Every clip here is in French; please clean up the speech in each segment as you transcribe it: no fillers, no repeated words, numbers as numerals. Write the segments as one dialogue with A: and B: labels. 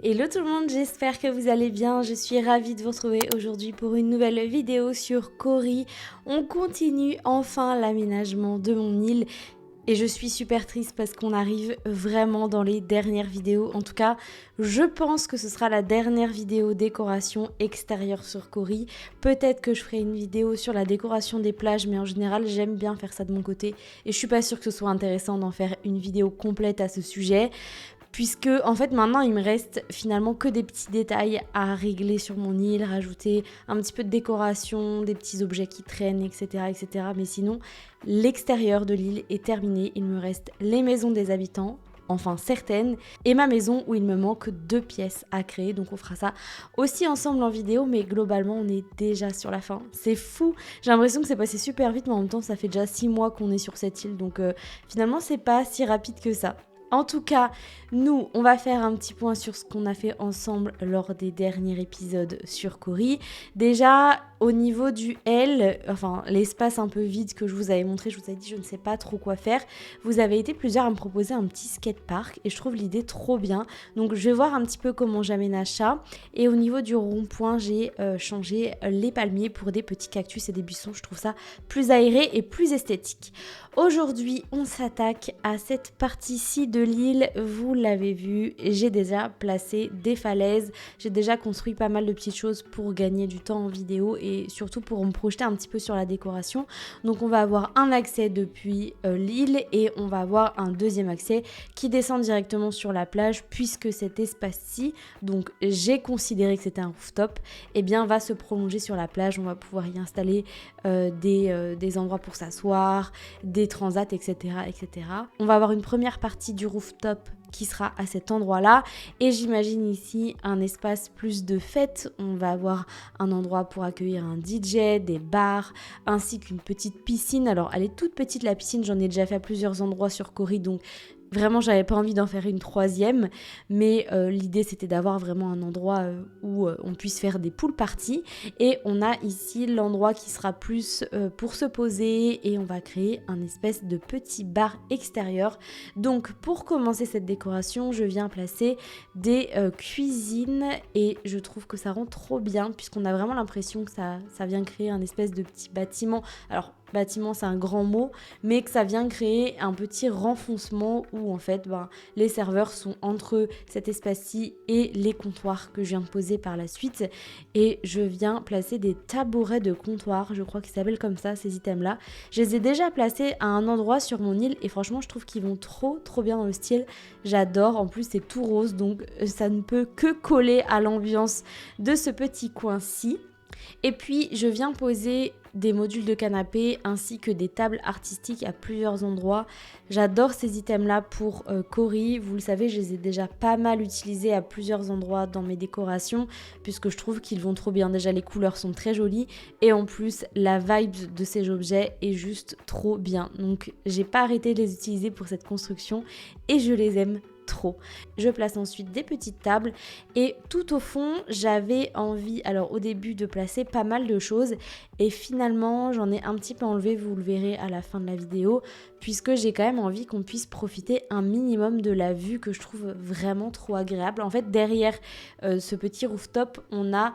A: Hello tout le monde, j'espère que vous allez bien. Je suis ravie de vous retrouver aujourd'hui pour une nouvelle vidéo sur Caury. On continue enfin l'aménagement de mon île et je suis super triste parce qu'on arrive vraiment dans les dernières vidéos. En tout cas, je pense que ce sera la dernière vidéo décoration extérieure sur Caury. Peut-être que je ferai une vidéo sur la décoration des plages, mais en général, j'aime bien faire ça de mon côté et je suis pas sûre que ce soit intéressant d'en faire une vidéo complète à ce sujet. Puisque en fait maintenant il me reste finalement que des petits détails à régler sur mon île, rajouter un petit peu de décoration, des petits objets qui traînent, etc. etc. Mais sinon l'extérieur de l'île est terminé, il me reste les maisons des habitants, enfin certaines, et ma maison où il me manque 2 pièces à créer, donc on fera ça aussi ensemble en vidéo, mais globalement on est déjà sur la fin. C'est fou, j'ai l'impression que c'est passé super vite, mais en même temps ça fait déjà 6 mois qu'on est sur cette île, donc finalement c'est pas si rapide que ça. En tout cas, nous, on va faire un petit point sur ce qu'on a fait ensemble lors des derniers épisodes sur Caury. Déjà, au niveau du L, enfin l'espace un peu vide que je vous avais montré, je vous avais dit je ne sais pas trop quoi faire. Vous avez été plusieurs à me proposer un petit skatepark et je trouve l'idée trop bien. Donc je vais voir un petit peu comment j'aménage ça. Et au niveau du rond-point, j'ai changé les palmiers pour des petits cactus et des buissons. Je trouve ça plus aéré et plus esthétique. Aujourd'hui, on s'attaque à cette partie-ci de l'île. Vous l'avez vu, j'ai déjà placé des falaises. J'ai déjà construit pas mal de petites choses pour gagner du temps en vidéo et surtout pour me projeter un petit peu sur la décoration. Donc on va avoir un accès depuis l'île et on va avoir un deuxième accès qui descend directement sur la plage puisque cet espace-ci, donc j'ai considéré que c'était un rooftop, et bien va se prolonger sur la plage. On va pouvoir y installer des endroits pour s'asseoir, des transats, etc., etc. On va avoir une première partie du rooftop qui sera à cet endroit-là et j'imagine ici un espace plus de fête. On va avoir un endroit pour accueillir un DJ, des bars, ainsi qu'une petite piscine. Alors elle est toute petite la piscine, j'en ai déjà fait à plusieurs endroits sur Caury, donc vraiment, j'avais pas envie d'en faire une troisième, mais l'idée c'était d'avoir vraiment un endroit où on puisse faire des pool parties. Et on a ici l'endroit qui sera plus pour se poser et on va créer un espèce de petit bar extérieur. Donc pour commencer cette décoration, je viens placer des cuisines et je trouve que ça rend trop bien puisqu'on a vraiment l'impression que ça vient créer un espèce de petit bâtiment. Alors bâtiment c'est un grand mot, mais que ça vient créer un petit renfoncement où en fait les serveurs sont entre cet espace-ci et les comptoirs que je viens de poser par la suite. Et je viens placer des tabourets de comptoir, je crois qu'ils s'appellent comme ça ces items là. Je les ai déjà placés à un endroit sur mon île et franchement je trouve qu'ils vont trop bien dans le style. J'adore, en plus c'est tout rose donc ça ne peut que coller à l'ambiance de ce petit coin-ci. Et puis je viens poser des modules de canapé ainsi que des tables artistiques à plusieurs endroits. J'adore ces items là pour Caury, vous le savez, je les ai déjà pas mal utilisés à plusieurs endroits dans mes décorations puisque je trouve qu'ils vont trop bien. Déjà les couleurs sont très jolies et en plus la vibe de ces objets est juste trop bien. Donc j'ai pas arrêté de les utiliser pour cette construction et je les aime trop. Je place ensuite des petites tables et tout au fond j'avais envie alors au début de placer pas mal de choses et finalement j'en ai un petit peu enlevé, vous le verrez à la fin de la vidéo, puisque j'ai quand même envie qu'on puisse profiter un minimum de la vue que je trouve vraiment trop agréable. En fait derrière ce petit rooftop on a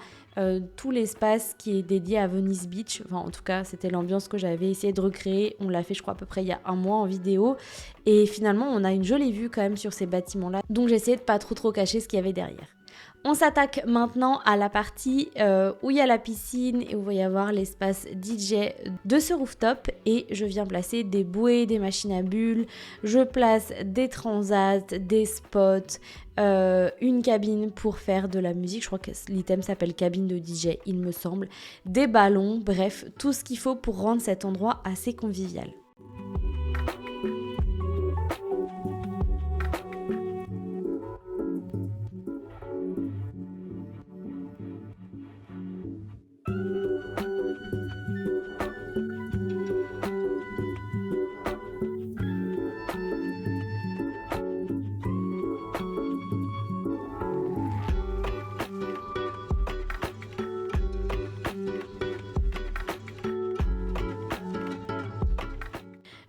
A: tout l'espace qui est dédié à Venice Beach, enfin en tout cas c'était l'ambiance que j'avais essayé de recréer, on l'a fait je crois à peu près il y a un mois en vidéo et finalement on a une jolie vue quand même sur ces bâtiments là, donc j'ai essayé de pas trop cacher ce qu'il y avait derrière. On s'attaque maintenant à la partie où il y a la piscine et où il va y avoir l'espace DJ de ce rooftop et je viens placer des bouées, des machines à bulles, je place des transats, des spots, une cabine pour faire de la musique, je crois que l'item s'appelle cabine de DJ il me semble, des ballons, bref tout ce qu'il faut pour rendre cet endroit assez convivial.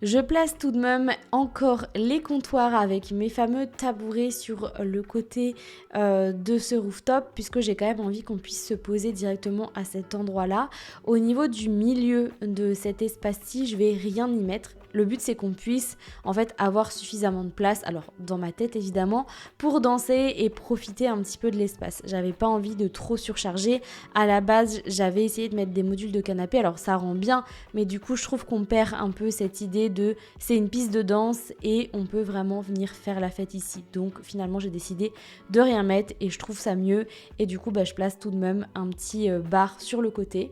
A: Je place tout de même encore les comptoirs avec mes fameux tabourets sur le côté de ce rooftop puisque j'ai quand même envie qu'on puisse se poser directement à cet endroit-là. Au niveau du milieu de cet espace-ci, je vais rien y mettre. Le but c'est qu'on puisse en fait avoir suffisamment de place, alors dans ma tête évidemment, pour danser et profiter un petit peu de l'espace. J'avais pas envie de trop surcharger. À la base, j'avais essayé de mettre des modules de canapé, alors ça rend bien, mais du coup je trouve qu'on perd un peu cette idée de c'est une piste de danse et on peut vraiment venir faire la fête ici. Donc finalement j'ai décidé de rien mettre et je trouve ça mieux et du coup je place tout de même un petit bar sur le côté.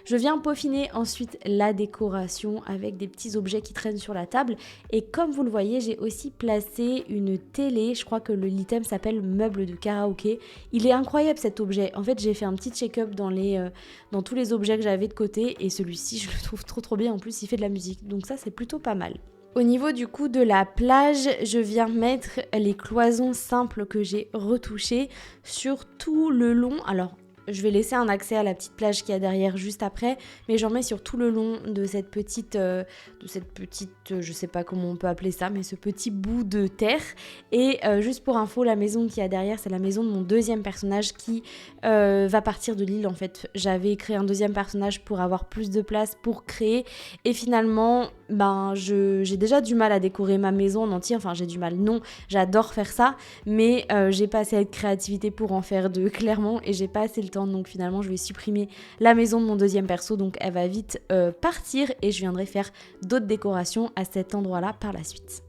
A: Je viens peaufiner ensuite la décoration avec des petits objets qui traînent sur la table. Et comme vous le voyez, j'ai aussi placé une télé. Je crois que l'item s'appelle meuble de karaoké. Il est incroyable cet objet. En fait, j'ai fait un petit check-up dans tous les objets que j'avais de côté. Et celui-ci, je le trouve trop bien. En plus, il fait de la musique. Donc ça, c'est plutôt pas mal. Au niveau du coup de la plage, je viens mettre les cloisons simples que j'ai retouchées sur tout le long. Alors, je vais laisser un accès à la petite plage qu'il y a derrière juste après, mais j'en mets sur tout le long de cette petite, je sais pas comment on peut appeler ça, mais ce petit bout de terre. Et juste pour info, la maison qu'il y a derrière, c'est la maison de mon deuxième personnage qui va partir de l'île en fait. J'avais créé un deuxième personnage pour avoir plus de place pour créer, et finalement, j'ai déjà du mal à décorer ma maison en entier. Enfin, j'ai du mal, non, j'adore faire ça, mais j'ai pas assez de créativité pour en faire deux, clairement, et j'ai pas assez le temps. Donc finalement je vais supprimer la maison de mon deuxième perso, donc elle va vite partir et je viendrai faire d'autres décorations à cet endroit là par la suite.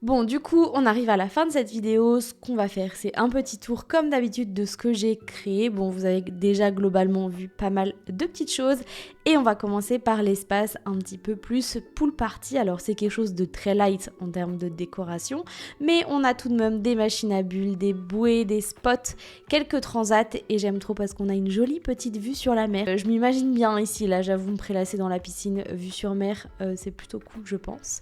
A: Bon, du coup, on arrive à la fin de cette vidéo. Ce qu'on va faire, c'est un petit tour comme d'habitude de ce que j'ai créé. Bon, vous avez déjà globalement vu pas mal de petites choses. Et on va commencer par l'espace un petit peu plus pool party. Alors, c'est quelque chose de très light en termes de décoration. Mais on a tout de même des machines à bulles, des bouées, des spots, quelques transats. Et j'aime trop parce qu'on a une jolie petite vue sur la mer. Je m'imagine bien ici, là, j'avoue me prélasser dans la piscine, vue sur mer. C'est plutôt cool, je pense.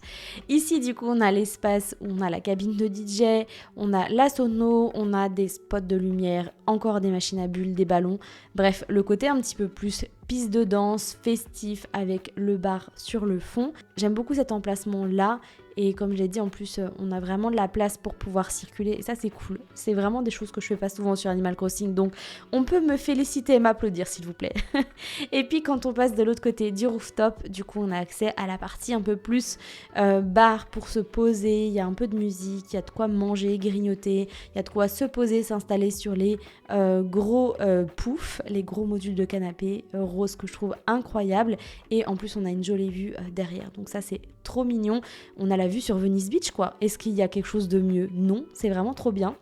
A: Ici, du coup, on a l'espace. On a la cabine de DJ, on a la sono, on a des spots de lumière, encore des machines à bulles, des ballons. Bref, le côté un petit peu plus piste de danse, festif avec le bar sur le fond. J'aime beaucoup cet emplacement-là. Et comme je l'ai dit, en plus, on a vraiment de la place pour pouvoir circuler. Et ça, c'est cool. C'est vraiment des choses que je fais pas souvent sur Animal Crossing. Donc, on peut me féliciter et m'applaudir, s'il vous plaît. Et puis, quand on passe de l'autre côté du rooftop, du coup, on a accès à la partie un peu plus bar pour se poser. Il y a un peu de musique, il y a de quoi manger, grignoter. Il y a de quoi se poser, s'installer sur les gros poufs, les gros modules de canapé rose que je trouve incroyable. Et en plus, on a une jolie vue derrière. Donc ça, c'est trop mignon. On a la vue sur Venice Beach, quoi. Est-ce qu'il y a quelque chose de mieux? Non, c'est vraiment trop bien.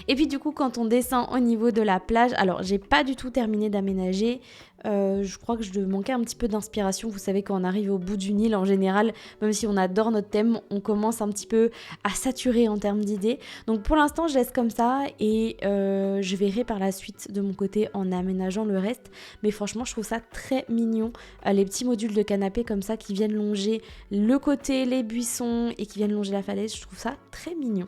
A: Et puis du coup, quand on descend au niveau de la plage, alors j'ai pas du tout terminé d'aménager. Je crois que je manquais un petit peu d'inspiration. Vous savez, quand on arrive au bout du Nil, en général, même si on adore notre thème, on commence un petit peu à saturer en termes d'idées. Donc pour l'instant, je laisse comme ça et je verrai par la suite de mon côté en aménageant le reste. Mais franchement, je trouve ça très mignon. Les petits modules de canapé comme ça qui viennent longer le côté, les buissons et qui viennent longer la falaise, je trouve ça très mignon.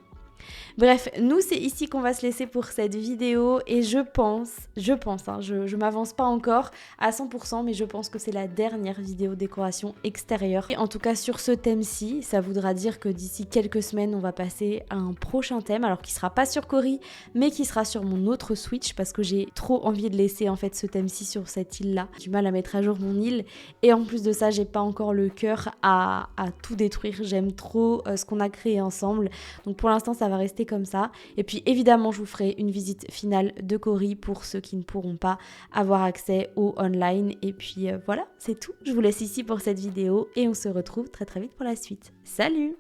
A: Bref, nous c'est ici qu'on va se laisser pour cette vidéo et je pense, je m'avance pas encore à 100%, mais je pense que c'est la dernière vidéo décoration extérieure. Et en tout cas sur ce thème-ci, ça voudra dire que d'ici quelques semaines, on va passer à un prochain thème, alors qui sera pas sur Cori, mais qui sera sur mon autre Switch, parce que j'ai trop envie de laisser en fait ce thème-ci sur cette île-là. J'ai du mal à mettre à jour mon île, et en plus de ça, j'ai pas encore le cœur à tout détruire. J'aime trop ce qu'on a créé ensemble, donc pour l'instant ça va rester comme ça. Et puis évidemment je vous ferai une visite finale de Cori pour ceux qui ne pourront pas avoir accès au online. Et puis voilà, c'est tout. Je vous laisse ici pour cette vidéo et on se retrouve très très vite pour la suite. Salut!